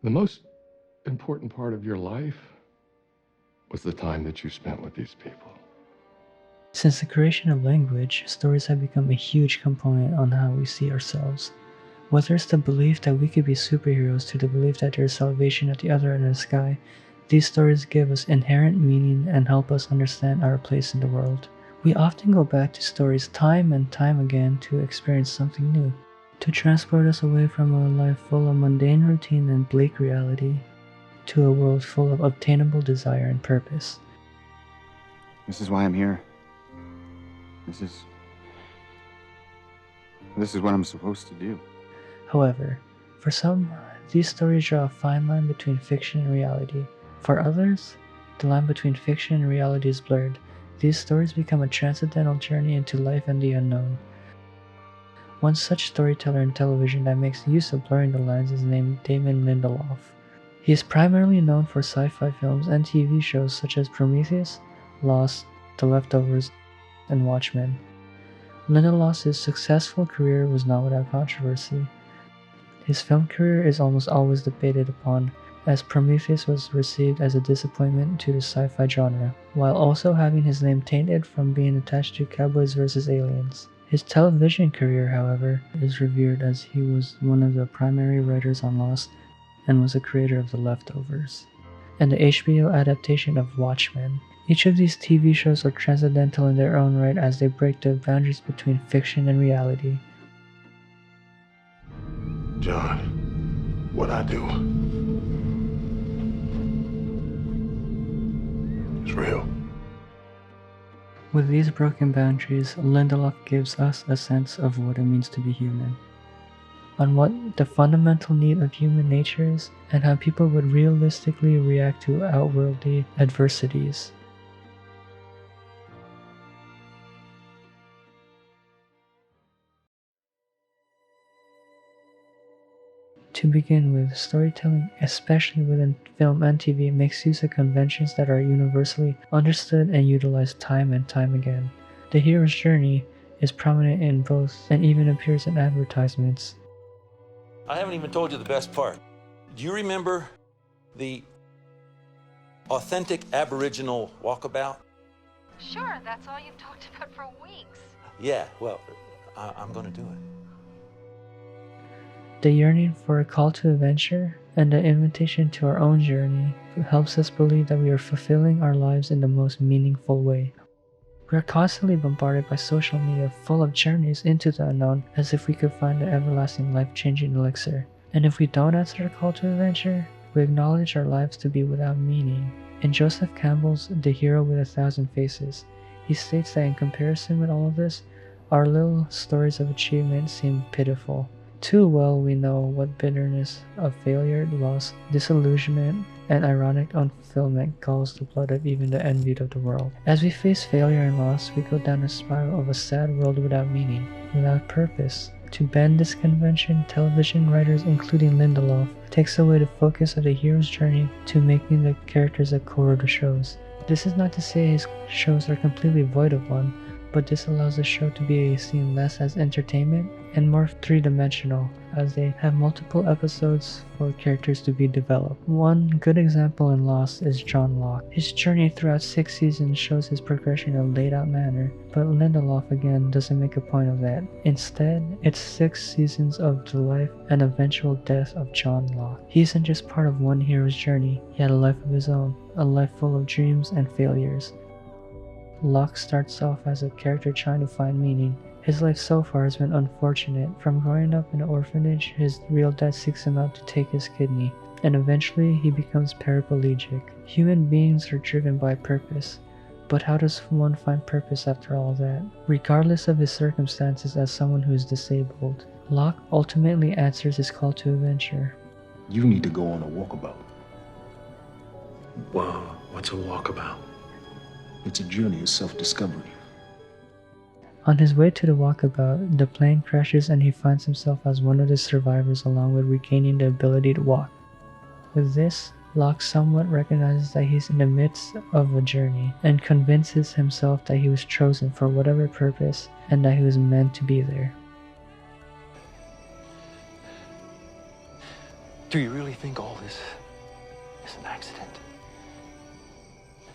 The most important part of your life was the time that you spent with these people. Since the creation of language, stories have become a huge component on how we see ourselves. Whether it's the belief that we could be superheroes to the belief that there is salvation at the other end of the sky, these stories give us inherent meaning and help us understand our place in the world. We often go back to stories time and time again to experience something new, to transport us away from a life full of mundane routine and bleak reality, to a world full of obtainable desire and purpose. This is why I'm here. This is what I'm supposed to do. However, for some, these stories draw a fine line between fiction and reality. For others, the line between fiction and reality is blurred. These stories become a transcendental journey into life and the unknown. One such storyteller in television that makes use of blurring the lines is named Damon Lindelof. He is primarily known for sci-fi films and TV shows such as Prometheus, Lost, The Leftovers, and Watchmen. Lindelof's successful career was not without controversy. His film career is almost always debated upon, as Prometheus was received as a disappointment to the sci-fi genre, while also having his name tainted from being attached to Cowboys vs. Aliens. His television career, however, is revered as he was one of the primary writers on Lost and was a creator of The Leftovers, and the HBO adaptation of Watchmen. Each of these TV shows are transcendental in their own right as they break the boundaries between fiction and reality. John, what I do is real. With these broken boundaries, Lindelof gives us a sense of what it means to be human, on what the fundamental need of human nature is, and how people would realistically react to outworldly adversities. To begin with, storytelling, especially within film and TV, makes use of conventions that are universally understood and utilized time and time again. The hero's journey is prominent in both and even appears in advertisements. I haven't even told you the best part. Do you remember the authentic Aboriginal walkabout? Sure, that's all you've talked about for weeks. Yeah, well, I'm going to do it. The yearning for a call to adventure and the invitation to our own journey helps us believe that we are fulfilling our lives in the most meaningful way. We are constantly bombarded by social media full of journeys into the unknown as if we could find the everlasting life-changing elixir. And if we don't answer the call to adventure, we acknowledge our lives to be without meaning. In Joseph Campbell's The Hero with a Thousand Faces, he states that in comparison with all of this, our little stories of achievement seem pitiful. Too well we know what bitterness of failure, loss, disillusionment, and ironic unfulfillment calls the blood of even the envied of the world. As we face failure and loss, we go down a spiral of a sad world without meaning, without purpose. To bend this convention, television writers, including Lindelof, takes away the focus of the hero's journey to making the characters a core of the shows. This is not to say his shows are completely void of one, but this allows the show to be seen less as entertainment and more three-dimensional, as they have multiple episodes for characters to be developed. One good example in Lost is John Locke. His journey throughout 6 seasons shows his progression in a laid-out manner, but Lindelof again doesn't make a point of that. Instead, it's 6 seasons of the life and eventual death of John Locke. He isn't just part of one hero's journey, he had a life of his own, a life full of dreams and failures. Locke starts off as a character trying to find meaning. His life so far has been unfortunate. From growing up in an orphanage, his real dad seeks him out to take his kidney, and eventually he becomes paraplegic. Human beings are driven by purpose, but how does one find purpose after all that? Regardless of his circumstances as someone who is disabled, Locke ultimately answers his call to adventure. You need to go on a walkabout. Wow, what's a walkabout? It's a journey of self-discovery. On his way to the walkabout, the plane crashes and he finds himself as one of the survivors along with regaining the ability to walk. With this, Locke somewhat recognizes that he's in the midst of a journey and convinces himself that he was chosen for whatever purpose and that he was meant to be there. Do you really think all this is an accident?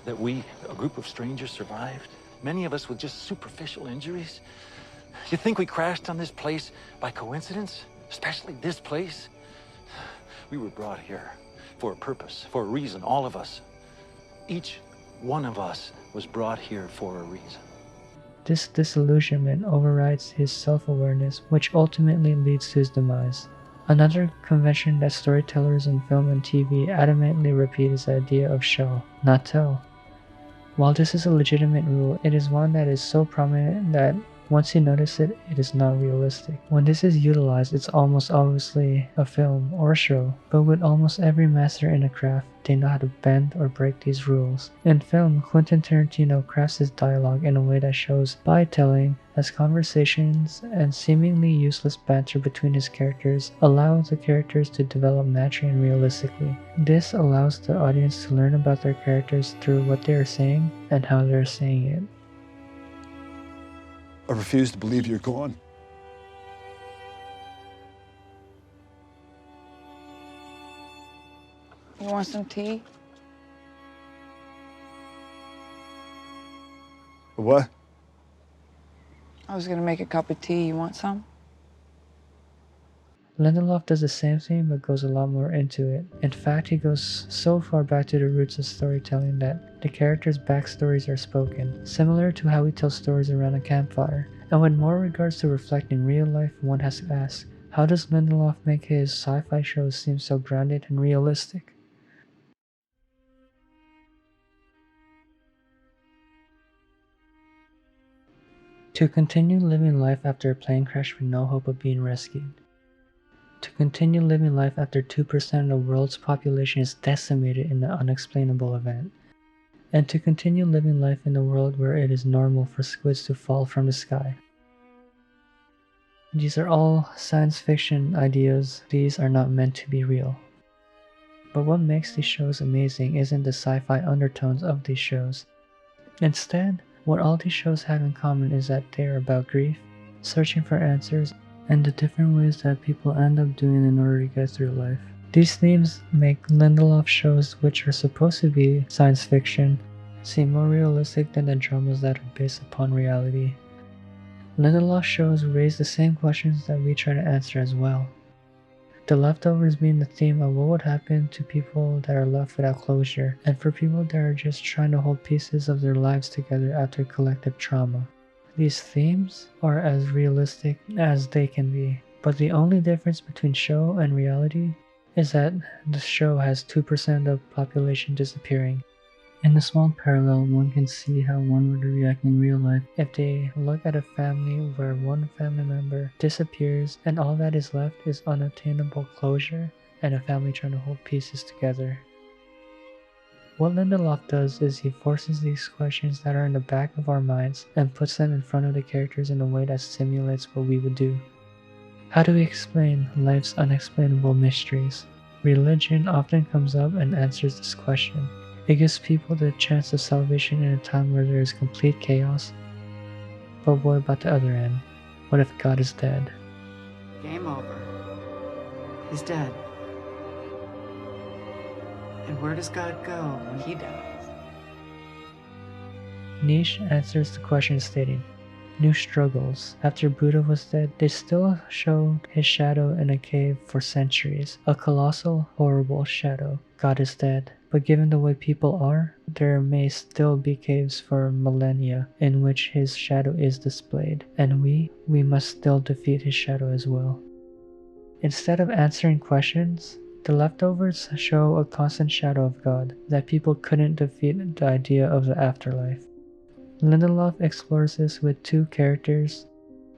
That we, a group of strangers, survived? Many of us with just superficial injuries? You think we crashed on this place by coincidence? Especially this place? We were brought here for a purpose, for a reason, all of us. Each one of us was brought here for a reason. This disillusionment overrides his self-awareness, which ultimately leads to his demise. Another convention that storytellers in film and TV adamantly repeat is the idea of show, not tell. While this is a legitimate rule, it is one that is so prominent that once you notice it, it is not realistic. When this is utilized, it's almost obviously a film or a show, but with almost every master in a craft, they know how to bend or break these rules. In film, Quentin Tarantino crafts his dialogue in a way that shows by telling, as conversations and seemingly useless banter between his characters allow the characters to develop naturally and realistically. This allows the audience to learn about their characters through what they are saying and how they are saying it. I refuse to believe you're gone. You want some tea? What? I was gonna make a cup of tea. You want some? Lindelof does the same thing but goes a lot more into it. In fact, he goes so far back to the roots of storytelling that the characters' backstories are spoken, similar to how we tell stories around a campfire. And with more regards to reflecting real life, one has to ask, how does Lindelof make his sci-fi shows seem so grounded and realistic? To continue living life after a plane crash with no hope of being rescued. To continue living life after 2% of the world's population is decimated in an unexplainable event. And to continue living life in a world where it is normal for squids to fall from the sky. These are all science fiction ideas. These are not meant to be real. But what makes these shows amazing isn't the sci-fi undertones of these shows. Instead, what all these shows have in common is that they are about grief, searching for answers, and the different ways that people end up doing in order to get through life. These themes make Lindelof shows, which are supposed to be science fiction, seem more realistic than the dramas that are based upon reality. Lindelof shows raise the same questions that we try to answer as well. The leftovers being the theme of what would happen to people that are left without closure, and for people that are just trying to hold pieces of their lives together after collective trauma. These themes are as realistic as they can be, but the only difference between show and reality is that the show has 2% of the population disappearing. In a small parallel, one can see how one would react in real life if they look at a family where one family member disappears and all that is left is unattainable closure and a family trying to hold pieces together. What Lindelof does is he forces these questions that are in the back of our minds and puts them in front of the characters in a way that simulates what we would do. How do we explain life's unexplainable mysteries? Religion often comes up and answers this question. It gives people the chance of salvation in a time where there is complete chaos. But what about the other end? What if God is dead? Game over. He's dead. And where does God go when he dies? Nietzsche answers the question stating, new struggles. After Buddha was dead, they still showed his shadow in a cave for centuries. A colossal, horrible shadow. God is dead. But given the way people are, there may still be caves for millennia in which his shadow is displayed. And we must still defeat his shadow as well. Instead of answering questions, the leftovers show a constant shadow of God, that people couldn't defeat the idea of the afterlife. Lindelof explores this with two characters,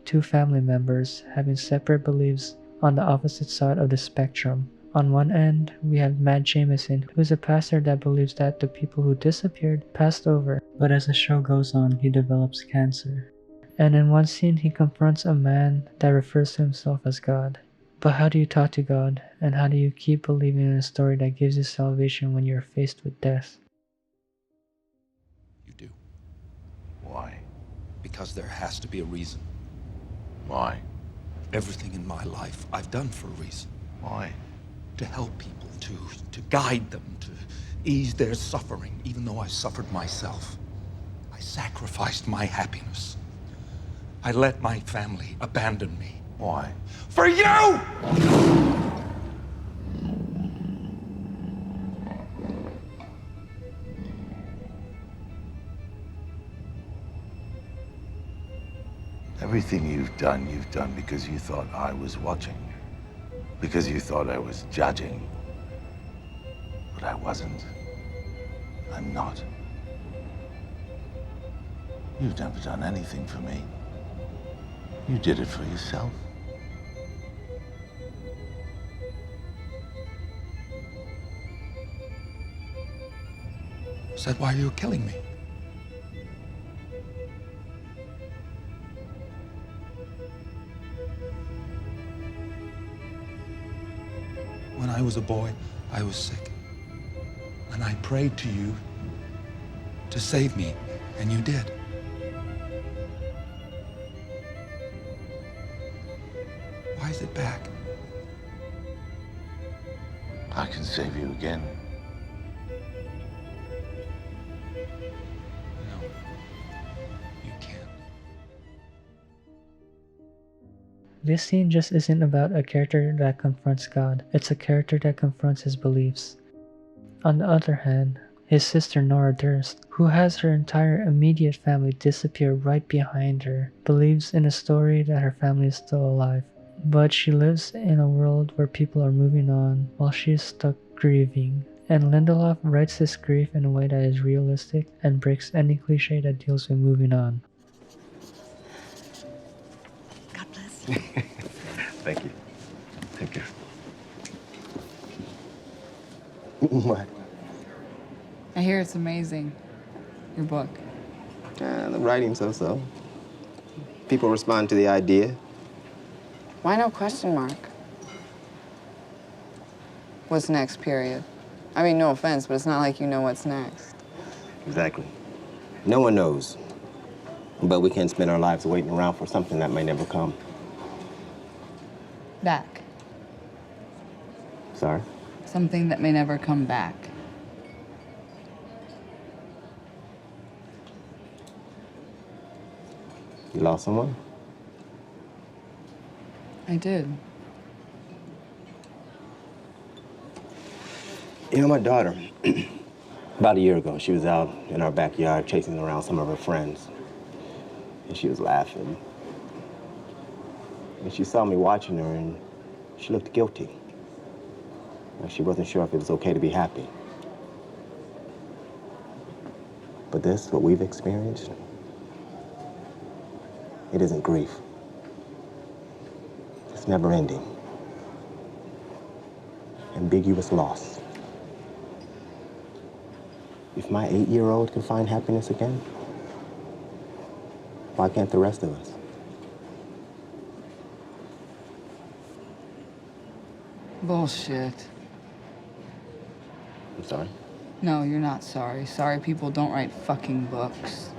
two family members having separate beliefs on the opposite side of the spectrum. On one end, we have Matt Jameson, who is a pastor that believes that the people who disappeared passed over, but as the show goes on, he develops cancer. And in one scene, he confronts a man that refers to himself as God. But how do you talk to God, and how do you keep believing in a story that gives you salvation when you're faced with death? You do. Why? Because there has to be a reason. Why? Everything in my life I've done for a reason. Why? to help people, to guide them, to ease their suffering, even though I suffered myself. I sacrificed my happiness. I let my family abandon me. Why? For you! Everything you've done because you thought I was watching. Because you thought I was judging. But I wasn't. I'm not. You've never done anything for me. You did it for yourself. Is that why you're killing me? When I was a boy, I was sick. And I prayed to you to save me, and you did. Why is it back? I can save you again. No, you can't. This scene just isn't about a character that confronts God, it's a character that confronts his beliefs. On the other hand, his sister Nora Durst, who has her entire immediate family disappear right behind her, believes in a story that her family is still alive. But she lives in a world where people are moving on while she is stuck grieving. And Lindelof writes this grief in a way that is realistic and breaks any cliche that deals with moving on. God bless you. Thank you. Take care. What? I hear it's amazing. Your book. The writing so-so. People respond to the idea. Why no question mark? What's next, period? I mean, no offense, but it's not like you know what's next. Exactly. No one knows. But we can't spend our lives waiting around for something that may never come. Back. Sorry? Something that may never come back. You lost someone? I did. You know, my daughter, about a year ago, she was out in our backyard chasing around some of her friends. And she was laughing. And she saw me watching her, and she looked guilty. Like she wasn't sure if it was okay to be happy. But this, what we've experienced, it isn't grief. It's never ending. Ambiguous loss. If my 8-year-old can find happiness again, why can't the rest of us? Bullshit. I'm sorry? No, you're not sorry. Sorry people don't write fucking books.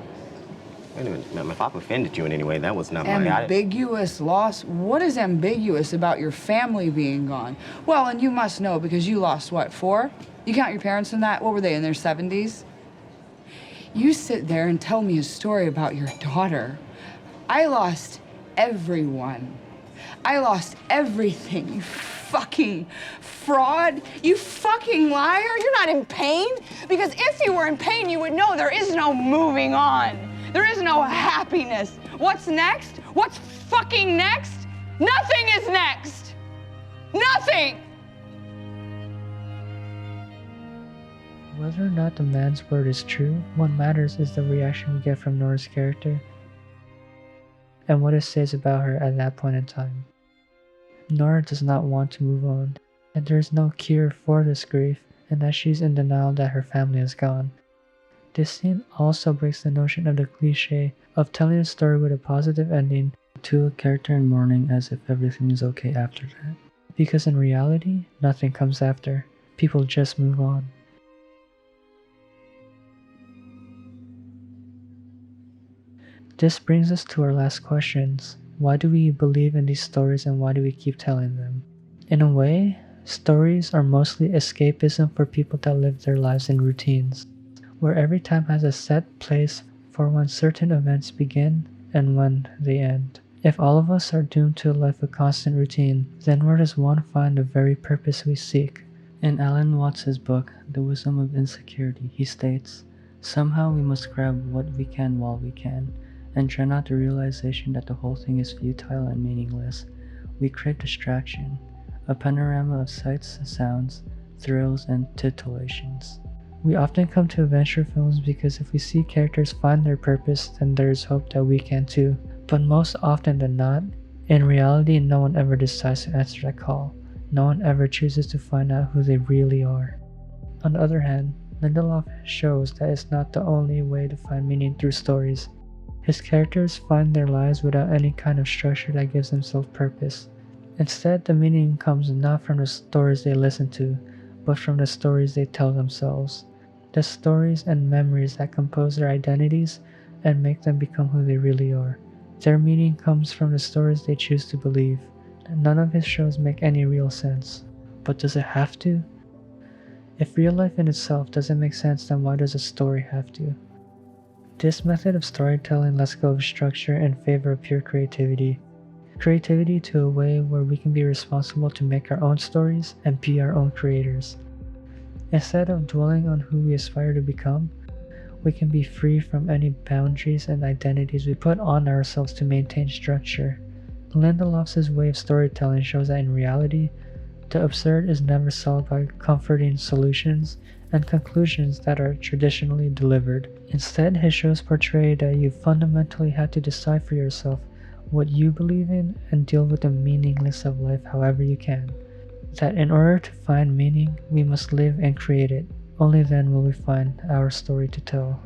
Wait a minute, ma'am, if I've offended you in any way, that was not my... Ambiguous loss? What is ambiguous about your family being gone? Well, and you must know because you lost, what, 4? You count your parents in that? What were they, in their 70s? You sit there and tell me a story about your daughter. I lost everyone. I lost everything, you fucking fraud. You fucking liar. You're not in pain? Because if you were in pain, you would know there is no moving on. There is no happiness. What's next? What's fucking next? Nothing is next. Nothing. Whether or not the man's word is true, what matters is the reaction we get from Nora's character and what it says about her at that point in time. Nora does not want to move on, and there is no cure for this grief, and that she's in denial that her family is gone. This scene also breaks the notion of the cliche of telling a story with a positive ending to a character in mourning as if everything is okay after that. Because in reality, nothing comes after. People just move on. This brings us to our last questions. Why do we believe in these stories and why do we keep telling them? In a way, Stories are mostly escapism for people that live their lives in routines, where every time has a set place for when certain events begin and when they end. If all of us are doomed to a life of constant routine, then where does one find the very purpose we seek? In Alan Watts' book, The Wisdom of Insecurity, he states, "Somehow we must grab what we can while we can, and dread out the realization that the whole thing is futile and meaningless. We crave distraction, a panorama of sights, sounds, thrills, and titillations." We often come to adventure films because if we see characters find their purpose, then there is hope that we can too. But most often than not, in reality, no one ever decides to answer that call. No one ever chooses to find out who they really are. On the other hand, Lindelof shows that it's not the only way to find meaning through stories. His characters find their lives without any kind of structure that gives them self-purpose. Instead, the meaning comes not from the stories they listen to, but from the stories they tell themselves. The stories and memories that compose their identities and make them become who they really are. Their meaning comes from the stories they choose to believe. None of his shows make any real sense. But does it have to? If real life in itself doesn't make sense, then why does a story have to? This method of storytelling lets go of structure in favor of pure creativity. Creativity to a way where we can be responsible to make our own stories and be our own creators. Instead of dwelling on who we aspire to become, we can be free from any boundaries and identities we put on ourselves to maintain structure. Lindelof's way of storytelling shows that in reality, the absurd is never solved by comforting solutions and conclusions that are traditionally delivered. Instead, his shows portray that you fundamentally have to decide for yourself what you believe in and deal with the meaningless of life however you can. That in order to find meaning, we must live and create it. Only then will we find our story to tell.